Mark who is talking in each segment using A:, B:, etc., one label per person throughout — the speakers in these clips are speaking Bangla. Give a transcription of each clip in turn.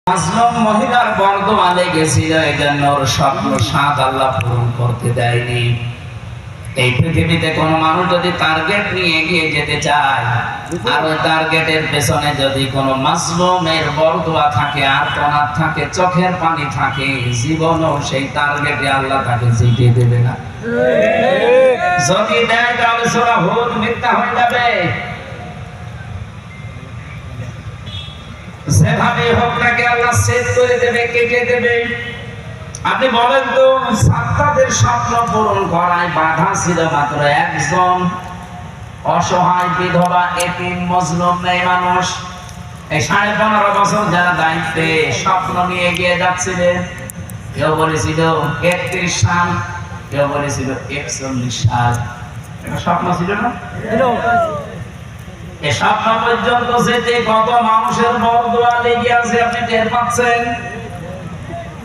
A: মাজলুম মহিলার বর্দোয়া লেগেছিল, এজন্য ওর স্বপ্ন সাত আল্লাহ পূরণ করতে দেয়নি। এই পৃথিবীতে কোন মানুষ যদি টার্গেট নিয়ে এগিয়ে যেতে চায়, আর ওই টার্গেটের পেছনে যদি কোন মাজলুমের বর্দোয়া থাকে, আর্তনাদ থাকে, চোখের পানি থাকে, জীবনও সেই টার্গেটে আল্লাহ তাকে জিতে দেবে না। যদি দেয় তাহলে সূরা হুদ মিথ্যা হয়ে যাবে। যেভাবে হোক তাকে আল্লাহ সেট করে দেবে, কেটে দেবে। আপনি বলেন তো, সাত্তাদের স্বপ্ন পূরণ করায় বাধা ছিল মাত্র একজন, অসহায় বিধবা এতিম মজলুম মেয়ে মানুষ। এই 15.5 বছর যারা দায়িত্বে স্বপ্ন নিয়ে এগিয়ে যাচ্ছিলেন, কেউ বলেছিল 31 সাল, কেউ বলেছিল 41 সাল। এটা স্বপ্ন ছিল না? এই স্বপ্ন পর্যন্ত যেতে কত মানুষের বর্দোয়া লেগে আছে আপনি টের পাচ্ছেন?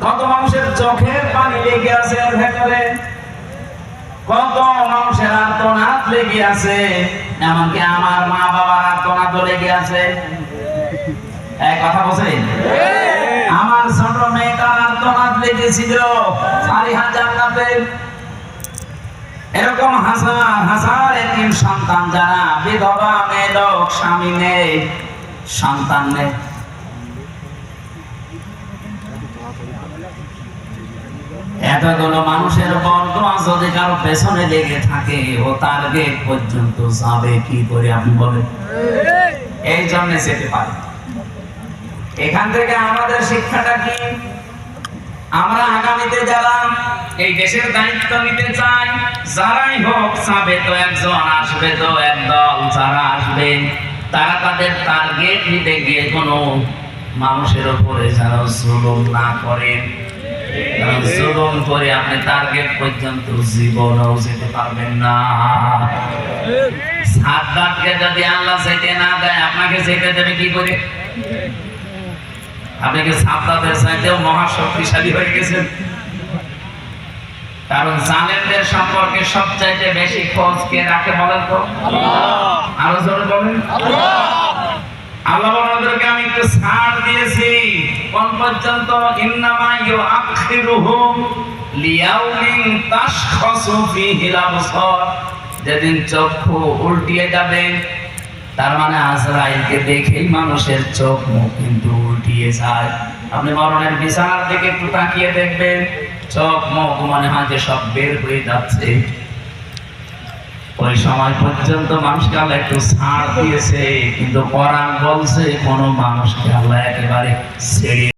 A: কত মানুষের চোখের পানি লেগে আছে এর ভেতরে, কত মানুষের আর্তনাদ লেগে আছে, এমনকি আমার মা বাবার আর্তনাদ লেগে আছে। এক কথা বলছেন, আমার ছোট মেয়েটার আর্তনাদ লেগেছিল ফারিহা জান্নাতে। এরকম হাজার হাজার এতিম সন্তান যারা বিধবা মেয়ে লোক, স্বামী নেই, সন্তান নেই, এতগুলো মানুষের বর্দোয়া যদি কারো পেছনে লেগে থাকে, ও টার্গেট পর্যন্ত যাবে কি করে আপনি বলেন? এই জন্য যেতে পারে। এখান থেকে আমাদের শিক্ষাটা কি? আমরা আগামীতে যারা এই দেশের দায়িত্ব নিতে চাই, যারাই হোক, যাবে তো একজন, আসবে তো একদল। যারা আসবে তারা তাদের টার্গেট নিতে গিয়ে কোনো মানুষের উপরে যেন জুলুম না করেন। কারণ জুলুম করে আপনি টার্গেট পর্যন্ত জীবনেও যেতে পারবেন না। সাদ্দাতকে যদি আল্লাহ যেতে না দেয়, আপনাকে যেতে দেবে কি করে? আপনি কি সাদ্দাতের চাইতেও মহাশক্তিশালী হয়ে গেছেন? কারণ জালেমদের সম্পর্কে সবচাইতে বেশি খোঁজ কে রাখে বলেন তো? আরো জোরে বলেন। আল্লাহ ওনাদেরকে আমি একটু ছাড় দিয়েছি। কোন পর্যন্ত? ইন্নামা ইউআখিরুহুম লিয়াউমিন তাশখাসু ফীহিল আবসার। যেদিন চক্ষু উল্টিয়ে যাবে, তার মানে আজরাইলকে দেখেই মানুষের চোখ মুখ কিন্তু উল্টিয়ে যায়। আপনি মরণের বিছানার দিকে একটু তাকিয়ে দেখবেন, চোখ মুখ মনে হয় যে সব বের হয়ে যাচ্ছে। ওই সময় পর্যন্ত মানুষকে আল্লাহ একটু ছাড় দিয়েছে, কিন্তু কোরআন বলছে কোন মানুষকে আল্লাহ একেবারে ছেড়ে